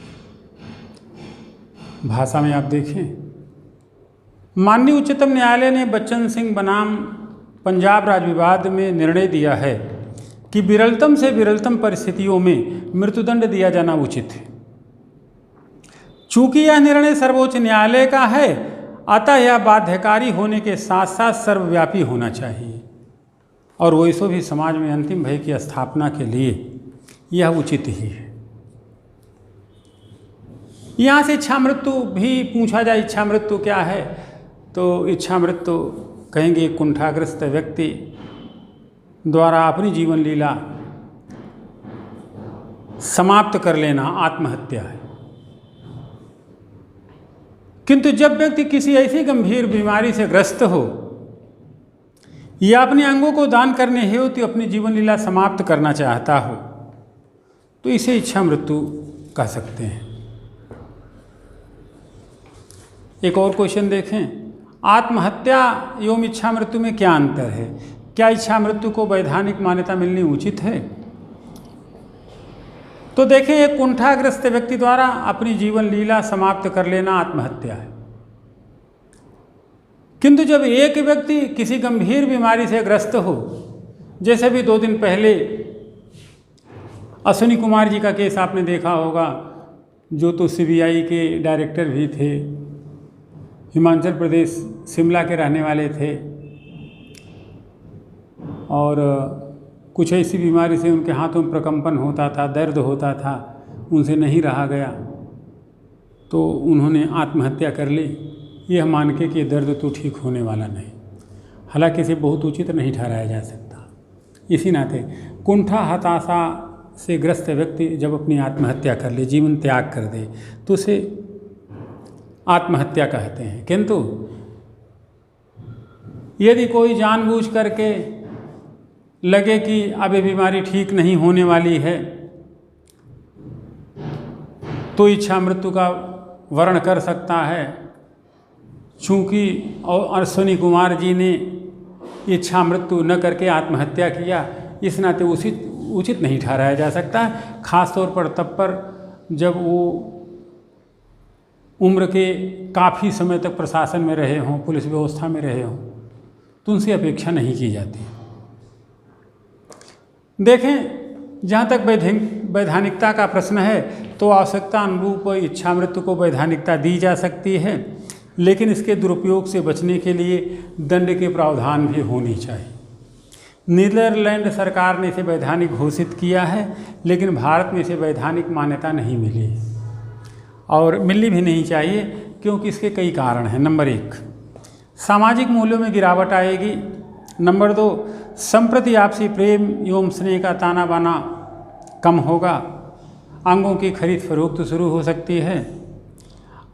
भाषा में आप देखें, माननीय उच्चतम न्यायालय ने बच्चन सिंह बनाम पंजाब राज्य विवाद में निर्णय दिया है कि विरलतम से विरलतम परिस्थितियों में मृत्युदंड दिया जाना उचित है। चूंकि यह निर्णय सर्वोच्च न्यायालय का है, अतः यह बाध्यकारी होने के साथ साथ सर्वव्यापी होना चाहिए और वैसे भी समाज में अंतिम भय की स्थापना के लिए यह उचित ही है। यहाँ से इच्छा मृत्यु भी पूछा जाए, इच्छा मृत्यु क्या है? तो इच्छा मृत्यु कहेंगे कुंठाग्रस्त व्यक्ति द्वारा अपनी जीवन लीला समाप्त कर लेना आत्महत्या है। किंतु जब व्यक्ति किसी ऐसी गंभीर बीमारी से ग्रस्त हो या अपने अंगों को दान करने हेतु अपनी जीवन लीला समाप्त करना चाहता हो, तो इसे इच्छा मृत्यु कह सकते हैं। एक और क्वेश्चन देखें, आत्महत्या एवं इच्छा मृत्यु में क्या अंतर है? क्या इच्छा मृत्यु को वैधानिक मान्यता मिलनी उचित है? तो देखें, एक कुंठाग्रस्त व्यक्ति द्वारा अपनी जीवन लीला समाप्त कर लेना आत्महत्या है। किंतु जब एक व्यक्ति किसी गंभीर बीमारी से ग्रस्त हो जैसे भी 2 दिन पहले अश्विनी कुमार जी का केस आपने देखा होगा, जो तो सीबीआई के डायरेक्टर भी थे, हिमाचल प्रदेश शिमला के रहने वाले थे, और कुछ ऐसी बीमारी से उनके हाथों में प्रकंपन होता था, दर्द होता था, उनसे नहीं रहा गया तो उन्होंने आत्महत्या कर ली, यह मान के कि दर्द तो ठीक होने वाला नहीं। हालांकि इसे बहुत उचित नहीं ठहराया जा सकता। इसी नाते कुंठा हताशा से ग्रस्त व्यक्ति जब अपनी आत्महत्या कर ले, जीवन त्याग कर दे, तो उसे आत्महत्या कहते हैं। किंतु यदि कोई जानबूझ करके लगे कि अब ये बीमारी ठीक नहीं होने वाली है, तो इच्छा मृत्यु का वर्ण कर सकता है। चूँकि अश्विनी कुमार जी ने इच्छा मृत्यु न करके आत्महत्या किया, इस नाते उचित नहीं ठहराया जा सकता, खास तौर पर तब पर जब वो उम्र के काफ़ी समय तक प्रशासन में रहे हों, पुलिस व्यवस्था में रहे हों, तो उनसे अपेक्षा नहीं की जाती। देखें, जहाँ तक वैधानिकता का प्रश्न है तो आवश्यकता अनुरूप इच्छा मृत्यु को वैधानिकता दी जा सकती है, लेकिन इसके दुरुपयोग से बचने के लिए दंड के प्रावधान भी होनी चाहिए। नीदरलैंड सरकार ने इसे वैधानिक घोषित किया है, लेकिन भारत में इसे वैधानिक मान्यता नहीं मिली और मिलनी भी नहीं चाहिए, क्योंकि इसके कई कारण हैं। नंबर 1, सामाजिक मूल्यों में गिरावट आएगी। नंबर 2, संप्रति आपसी प्रेम एवं स्नेह का ताना बाना कम होगा। अंगों की खरीद फरोख्त शुरू हो सकती है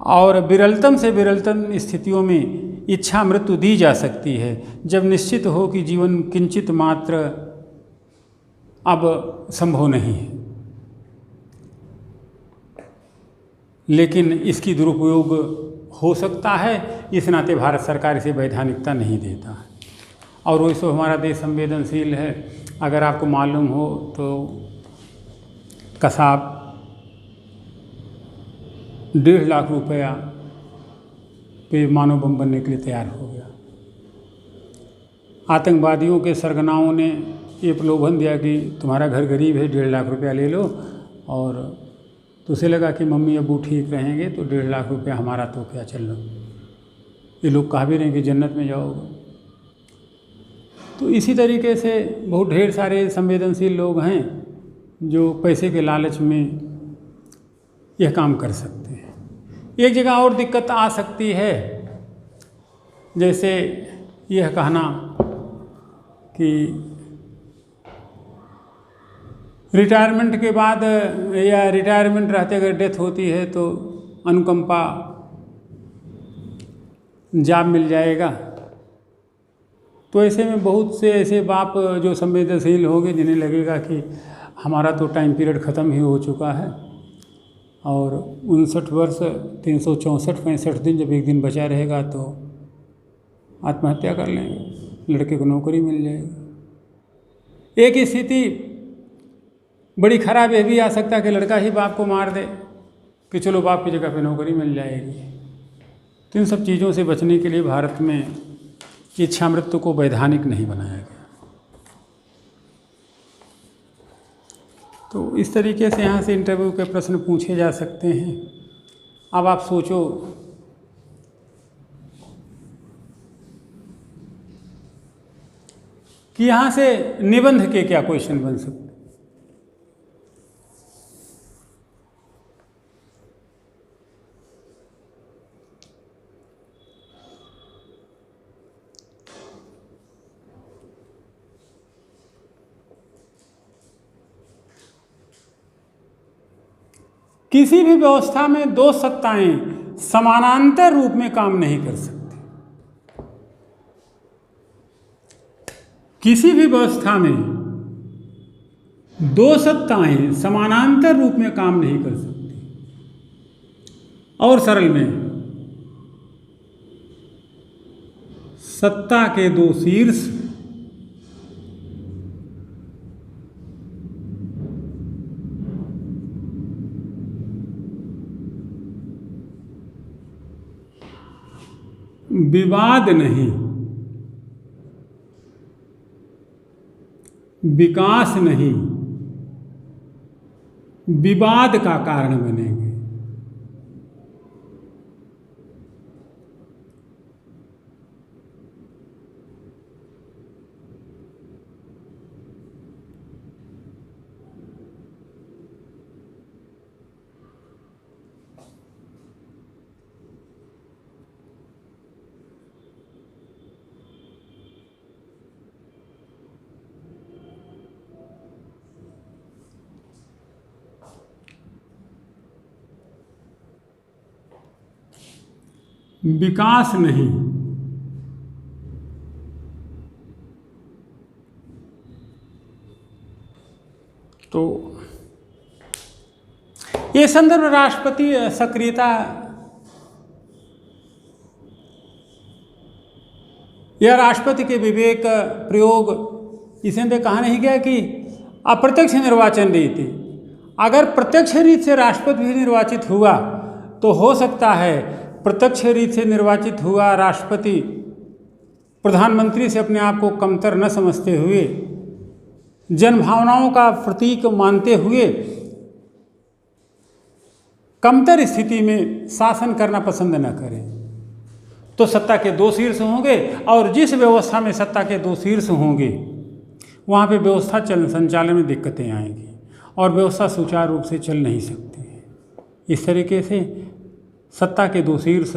और विरलतम से विरलतम स्थितियों में इच्छा मृत्यु दी जा सकती है, जब निश्चित हो कि जीवन किंचित मात्र अब संभव नहीं है। लेकिन इसकी दुरुपयोग हो सकता है, इस नाते भारत सरकार इसे वैधानिकता नहीं देता है। और वैसे हमारा देश संवेदनशील है। अगर आपको मालूम हो तो कसाब 1.5 लाख रुपया पे मानव बम बनने के लिए तैयार हो गया। आतंकवादियों के सरगनाओं ने ये प्रलोभन दिया कि तुम्हारा घर गरीब है, 1.5 लाख रुपया ले लो, और तो उसे लगा कि मम्मी अबू ठीक रहेंगे तो 1.5 लाख रुपया हमारा तो क्या, चल लो। ये लोग कहा भी रहे कि जन्नत में जाओगे। तो इसी तरीके से बहुत ढेर सारे संवेदनशील लोग हैं जो पैसे के लालच में यह काम कर सकते हैं। एक जगह और दिक्कत आ सकती है, जैसे यह कहना कि रिटायरमेंट के बाद या रिटायरमेंट रहते अगर डेथ होती है तो अनुकंपा जॉब मिल जाएगा। तो ऐसे में बहुत से ऐसे बाप जो संवेदनशील होंगे, जिन्हें लगेगा कि हमारा तो टाइम पीरियड ख़त्म ही हो चुका है और 59 वर्ष 364-65 दिन जब एक दिन बचा रहेगा तो आत्महत्या कर लेंगे, लड़के को नौकरी मिल जाएगी। एक स्थिति बड़ी खराब यह भी आ सकता है कि लड़का ही बाप को मार दे कि चलो बाप की जगह पे नौकरी मिल जाएगी। तो इन सब चीज़ों से बचने के लिए भारत में इच्छा मृत्यु को वैधानिक नहीं बनाया गया। तो इस तरीके से यहाँ से इंटरव्यू के प्रश्न पूछे जा सकते हैं। अब आप सोचो कि यहाँ से निबंध के क्या क्वेश्चन बन सकते। किसी भी व्यवस्था में 2 सत्ताएं समानांतर रूप में काम नहीं कर सकती। किसी भी व्यवस्था में 2 सत्ताएं समानांतर रूप में काम नहीं कर सकती। और सरल में सत्ता के 2 शीर्ष विवाद नहीं, विकास नहीं विवाद का कारण बनेंगे। विकास नहीं तो ये संदर्भ राष्ट्रपति सक्रियता या राष्ट्रपति के विवेक प्रयोग इस अंदर कहा नहीं गया कि अप्रत्यक्ष निर्वाचन रीति, अगर प्रत्यक्ष रीति से राष्ट्रपति भी निर्वाचित हुआ तो हो सकता है प्रत्यक्ष रीति से निर्वाचित हुआ राष्ट्रपति प्रधानमंत्री से अपने आप को कमतर न समझते हुए, जनभावनाओं का प्रतीक मानते हुए कमतर स्थिति में शासन करना पसंद न करें, तो सत्ता के दो शीर्ष होंगे और जिस व्यवस्था में सत्ता के दो शीर्ष होंगे वहाँ पे व्यवस्था संचालन में दिक्कतें आएंगी और व्यवस्था सुचारू रूप से चल नहीं सकती है। इस तरीके से सत्ता के दो शीर्ष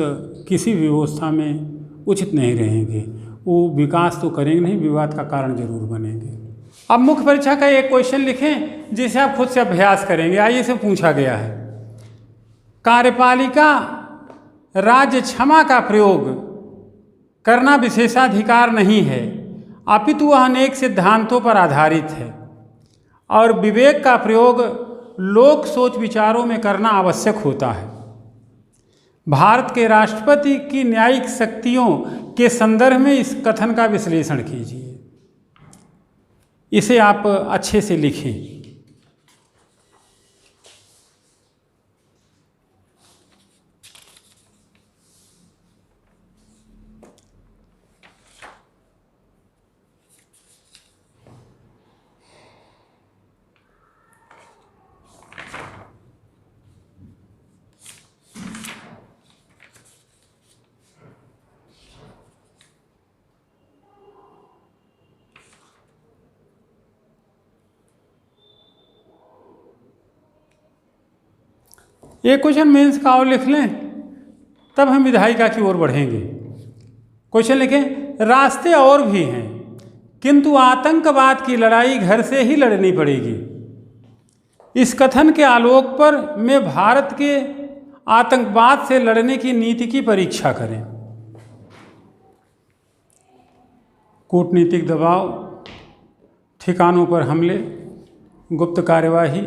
किसी भी व्यवस्था में उचित नहीं रहेंगे। वो विकास तो करेंगे नहीं, विवाद का कारण जरूर बनेंगे। अब मुख्य परीक्षा का एक क्वेश्चन लिखें जिसे आप खुद से अभ्यास करेंगे। आइए से पूछा गया है, कार्यपालिका राज्य क्षमा का प्रयोग करना विशेषाधिकार नहीं है, अपितु वह अनेक सिद्धांतों पर आधारित है और विवेक का प्रयोग लोक सोच विचारों में करना आवश्यक होता है। भारत के राष्ट्रपति की न्यायिक शक्तियों के संदर्भ में इस कथन का विश्लेषण कीजिए। इसे आप अच्छे से लिखें। एक क्वेश्चन मेंस का और लिख लें, तब हम विधायिका की ओर बढ़ेंगे। क्वेश्चन लिखें, रास्ते और भी हैं किंतु आतंकवाद की लड़ाई घर से ही लड़नी पड़ेगी। इस कथन के आलोक पर में भारत के आतंकवाद से लड़ने की नीति की परीक्षा करें। कूटनीतिक दबाव, ठिकानों पर हमले, गुप्त कार्यवाही,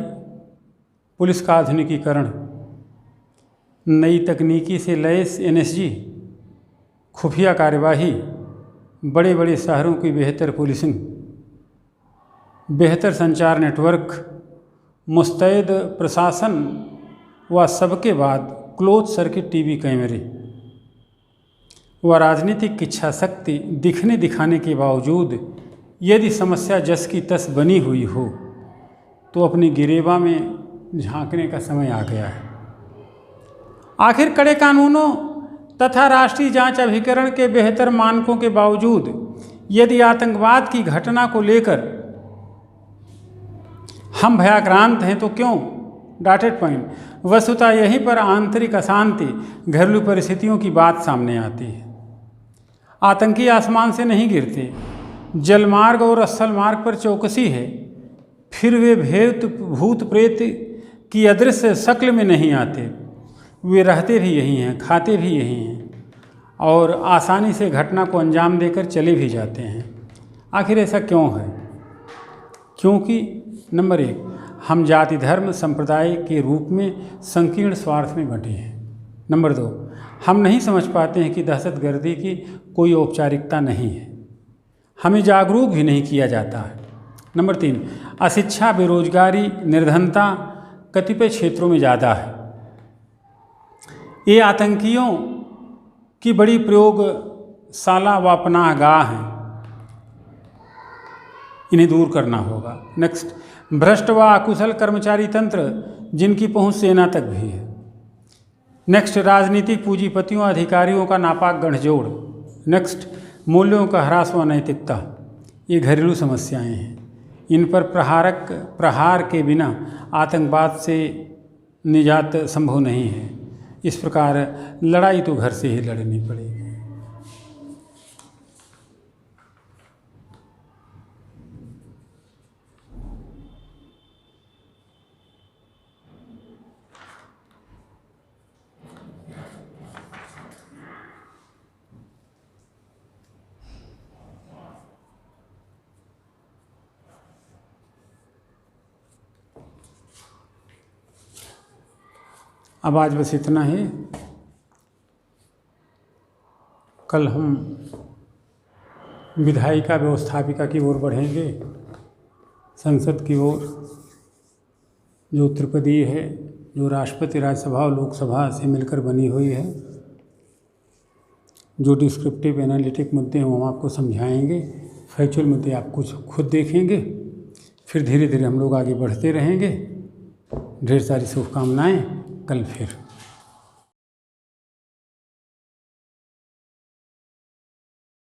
पुलिस का आधुनिकीकरण, नई तकनीकी से लैस एनएसजी, खुफिया कार्यवाही, बड़े बड़े शहरों की बेहतर पुलिसिंग, बेहतर संचार नेटवर्क, मुस्तैद प्रशासन व सबके बाद क्लोज सर्किट टीवी कैमरे व राजनीतिक इच्छा शक्ति दिखने दिखाने के बावजूद यदि समस्या जस की तस बनी हुई हो तो अपनी गिरेबा में झांकने का समय आ गया है। आखिर कड़े कानूनों तथा राष्ट्रीय जांच अभिकरण के बेहतर मानकों के बावजूद यदि आतंकवाद की घटना को लेकर हम भयाक्रांत हैं तो क्यों? Dotted point. वस्तुतः यहीं पर आंतरिक अशांति, घरेलू परिस्थितियों की बात सामने आती है। आतंकी आसमान से नहीं गिरते, जलमार्ग और स्थल मार्ग पर चौकसी है, फिर वे भूत प्रेत की अदृश्य शक्ल में नहीं आते, वे रहते भी यही हैं, खाते भी यही हैं और आसानी से घटना को अंजाम देकर चले भी जाते हैं। आखिर ऐसा क्यों है? क्योंकि नंबर 1, हम जाति धर्म संप्रदाय के रूप में संकीर्ण स्वार्थ में बंटे हैं। नंबर 2, हम नहीं समझ पाते हैं कि दहशतगर्दी की कोई औपचारिकता नहीं है, हमें जागरूक भी नहीं किया जाता है। नंबर 3, अशिक्षा, बेरोजगारी, निर्धनता कतिपय क्षेत्रों में ज़्यादा है। ये आतंकियों की बड़ी प्रयोगशाला व पनाहगाह हैं। इन्हें दूर करना होगा। नेक्स्ट, भ्रष्ट व अकुशल कर्मचारी तंत्र जिनकी पहुंच सेना तक भी है। नेक्स्ट, राजनीतिक पूंजीपतियों अधिकारियों का नापाक गठजोड़। नेक्स्ट, मूल्यों का ह्रास व नैतिकता। ये घरेलू समस्याएं हैं, इन पर प्रहार के बिना आतंकवाद से निजात संभव नहीं है। इस प्रकार लड़ाई तो घर से ही लड़नी पड़ेगी। अब आज बस इतना ही। कल हम विधायिका व्यवस्थापिका की ओर बढ़ेंगे, संसद की ओर, जो त्रिपदीय है, जो राष्ट्रपति, राज्यसभा और लोकसभा से मिलकर बनी हुई है। जो डिस्क्रिप्टिव एनालिटिक मुद्दे हैं वो हम आपको समझाएंगे, फैक्चुअल मुद्दे आप कुछ खुद देखेंगे, फिर धीरे धीरे हम लोग आगे बढ़ते रहेंगे। ढेर सारी शुभकामनाएं। कल फिर